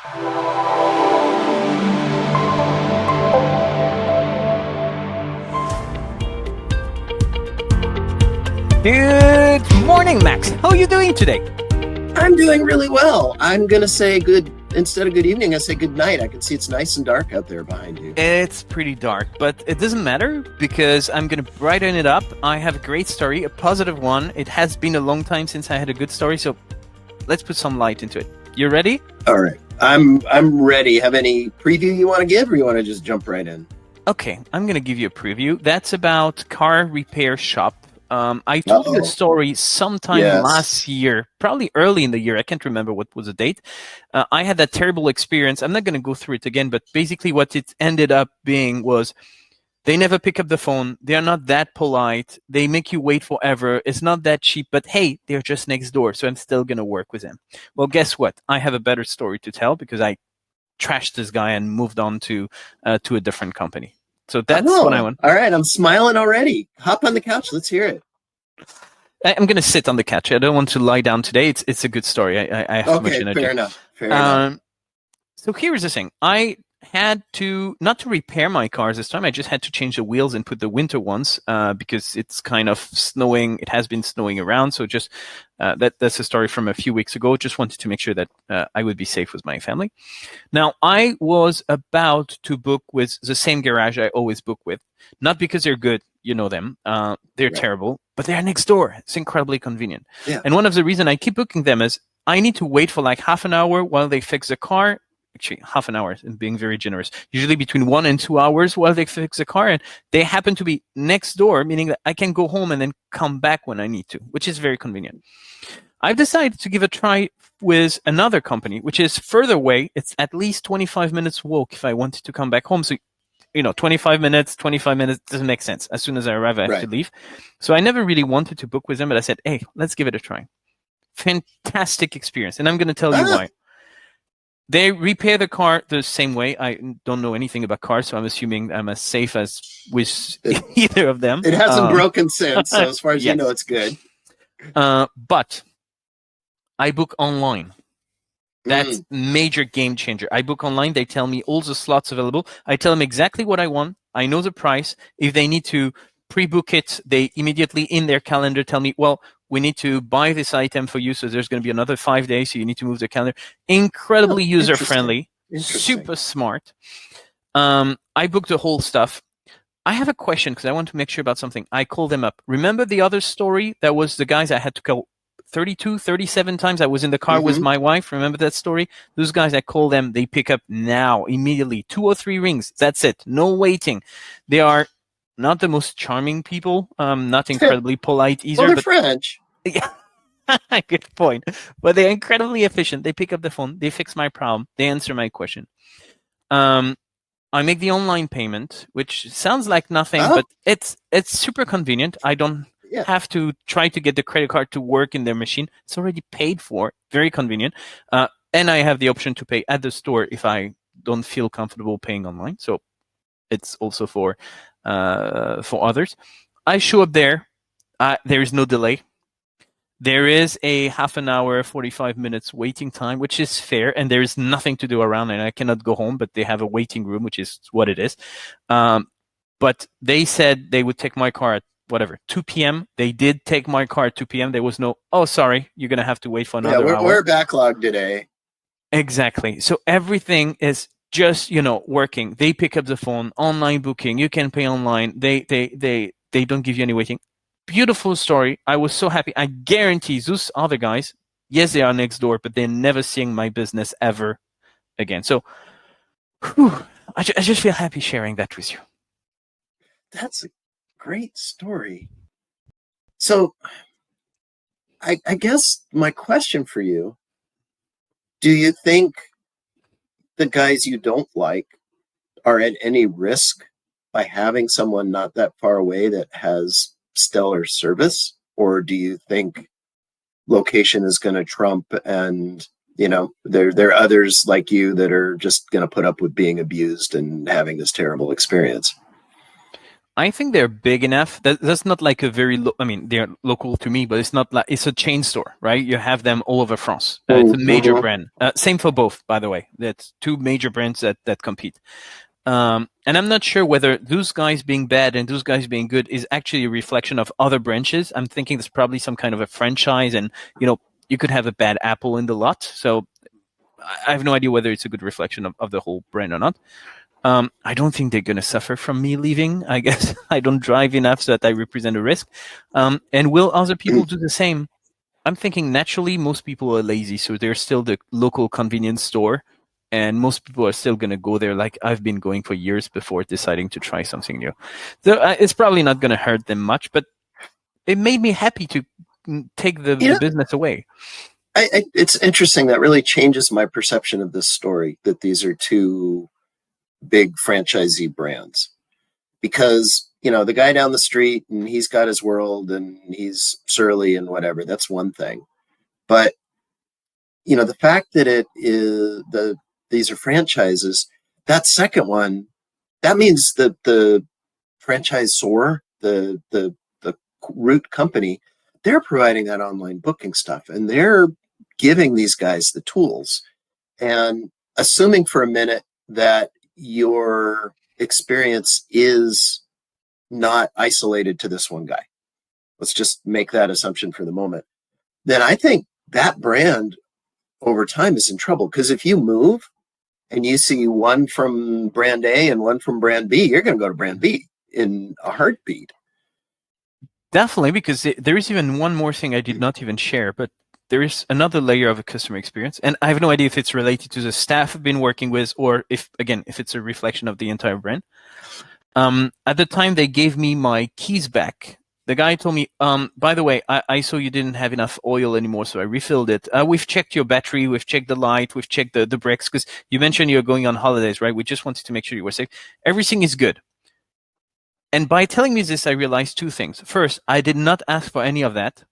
Good morning, Max. How are you doing today? I'm doing really well. I'm going to say instead of good evening, I say good night. I can see it's nice and dark out there behind you. It's pretty dark, but it doesn't matter because I'm going to brighten it up. I have a great story, a positive one. It has been a long time since I had a good story, so let's put some light into it. You ready? All right. I'm ready. Have any preview you want to give, or you want to just jump right in? Okay, I'm going to give you a preview. That's about car repair shop. I told you a story sometime last year, probably early in the year. I can't remember what was the date. I had that terrible experience. I'm not going to go through it again, but basically what it ended up being was they never pick up the phone. They are not that polite. They make you wait forever. It's not that cheap, but hey, they're just next door, so I'm still going to work with them. Well, guess what? I have a better story to tell because I trashed this guy and moved on to a different company. So that's what I want. All right, I'm smiling already. Hop on the couch. Let's hear it. I'm going to sit on the couch. I don't want to lie down today. It's a good story. I have too much energy. Fair enough. So here's the thing. I had to, not to repair my cars this time, I just had to change the wheels and put the winter ones because it's kind of snowing. It has been snowing around. So just that's a story from a few weeks ago. Just wanted to make sure that I would be safe with my family. Now, I was about to book with the same garage I always book with. Not because they're good, you know them. They're terrible, but they're next door. It's incredibly convenient. Yeah. And one of the reasons I keep booking them is I need to wait for like half an hour while they fix the car. Actually, half an hour, and being very generous. Usually between 1 and 2 hours while they fix the car, and they happen to be next door, meaning that I can go home and then come back when I need to, which is very convenient. I've decided to give a try with another company, which is further away. It's at least 25 minutes walk if I wanted to come back home. So, 25 minutes doesn't make sense. As soon as I arrive, I have to leave. So I never really wanted to book with them, but I said, hey, let's give it a try. Fantastic experience. And I'm going to tell you why. They repair the car the same way. I don't know anything about cars, so I'm assuming I'm as safe as with either of them. It hasn't broken since, so as far as you know, it's good. But I book online. That's major game changer. I book online. They tell me all the slots available. I tell them exactly what I want. I know the price. If they need to pre-book it, they immediately in their calendar tell me, well, we need to buy this item for you, so there's going to be another 5 days, so you need to move the calendar. Incredibly user-friendly, super smart. I booked the whole stuff. I have a question because I want to make sure about something. I call them up. Remember the other story? That was the guys I had to call 32, 37 times. I was in the car with my wife. Remember that story? Those guys, I call them. They pick up now, immediately. 2 or 3 rings. That's it. No waiting. They are not the most charming people, not incredibly polite either. Well, they're French. Yeah, good point. But they're incredibly efficient. They pick up the phone. They fix my problem. They answer my question. I make the online payment, which sounds like nothing, but it's super convenient. I don't have to try to get the credit card to work in their machine. It's already paid for. Very convenient. And I have the option to pay at the store if I don't feel comfortable paying online. So it's also for others. I show up there. There is no delay. There is a half an hour, 45 minutes waiting time, which is fair, and there is nothing to do around, and I cannot go home, but they have a waiting room, which is what it is. But they said they would take my car at 2 p.m. They did take my car at 2 p.m. There was no, oh, sorry, you're going to have to wait for another hour. We're backlogged today. Exactly. So everything is just, working. They pick up the phone, online booking. You can pay online. They don't give you any waiting. Beautiful story. I was so happy. I guarantee those other guys, yes, they are next door, but they're never seeing my business ever again. So I just feel happy sharing that with you. That's a great story. So I guess my question for you, do you think the guys you don't like are at any risk by having someone not that far away that has stellar service? Or do you think location is going to trump and, there are others like you that are just going to put up with being abused and having this terrible experience? I think they're big enough. That's not like a very. I mean, they're local to me, but it's not like it's a chain store, right? You have them all over France. It's a major brand. Same for both, by the way. That's two major brands that compete. And I'm not sure whether those guys being bad and those guys being good is actually a reflection of other branches. I'm thinking there's probably some kind of a franchise, and you could have a bad apple in the lot. So I have no idea whether it's a good reflection of the whole brand or not. I don't think they're going to suffer from me leaving. I guess I don't drive enough so that I represent a risk. And will other people do the same? I'm thinking naturally most people are lazy, so they're still the local convenience store. And most people are still going to go there like I've been going for years before deciding to try something new. So it's probably not going to hurt them much, but it made me happy to take the business away. It's interesting. That really changes my perception of this story, that these are two big franchisee brands, because the guy down the street and he's got his world and he's surly and whatever, that's one thing, but the fact that it is these are franchises, that second one, that means that the franchisor, the root company, they're providing that online booking stuff and they're giving these guys the tools. And assuming for a minute that your experience is not isolated to this one guy, let's just make that assumption for the moment, then I think that brand over time is in trouble. Because if you move and you see one from brand A and one from brand B, you're going to go to brand B in a heartbeat. Definitely, because there is even one more thing I did not even share, but there is another layer of a customer experience. And I have no idea if it's related to the staff I've been working with or if it's a reflection of the entire brand. At the time they gave me my keys back, the guy told me, by the way, I saw you didn't have enough oil anymore, so I refilled it. We've checked your battery, we've checked the light, we've checked the brakes, because you mentioned you're going on holidays, right? We just wanted to make sure you were safe. Everything is good. And by telling me this, I realized two things. First, I did not ask for any of that.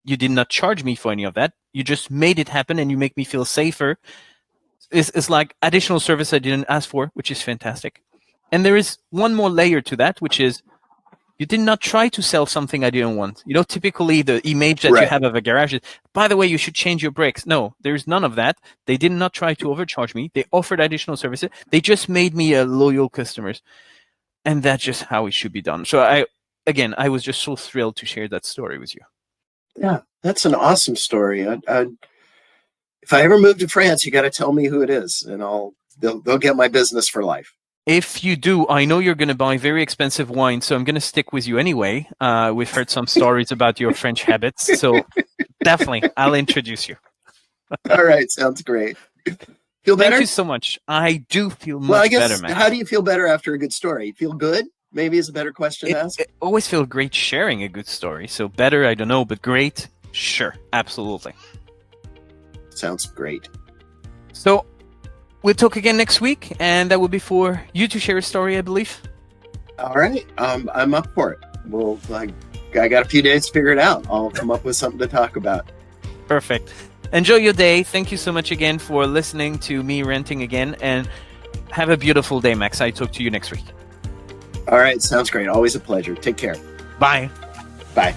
You did not charge me for any of that. You just made it happen and you make me feel safer. It's like additional service I didn't ask for, which is fantastic. And there is one more layer to that, which is you did not try to sell something I didn't want. Typically the image that you have of a garage is, by the way, you should change your brakes. No, there's none of that. They did not try to overcharge me. They offered additional services. They just made me a loyal customers. And that's just how it should be done. So I was just so thrilled to share that story with you. Yeah, that's an awesome story. If I ever move to France, you got to tell me who it is, and they'll get my business for life. If you do, I know you're going to buy very expensive wine, so I'm going to stick with you anyway. We've heard some stories about your French habits, so definitely, I'll introduce you. All right, sounds great. Feel better? Thank you so much. I do feel much better, man. How do you feel better after a good story? You feel good? Maybe is a better question to ask. It always feels great sharing a good story. So better, I don't know, but great, sure, absolutely. Sounds great. So we'll talk again next week, and that will be for you to share a story, I believe. All right, I'm up for it. Well, I got a few days to figure it out. I'll come up with something to talk about. Perfect. Enjoy your day. Thank you so much again for listening to me ranting again, and have a beautiful day, Max. I talk to you next week. All right, sounds great. Always a pleasure. Take care. Bye. Bye.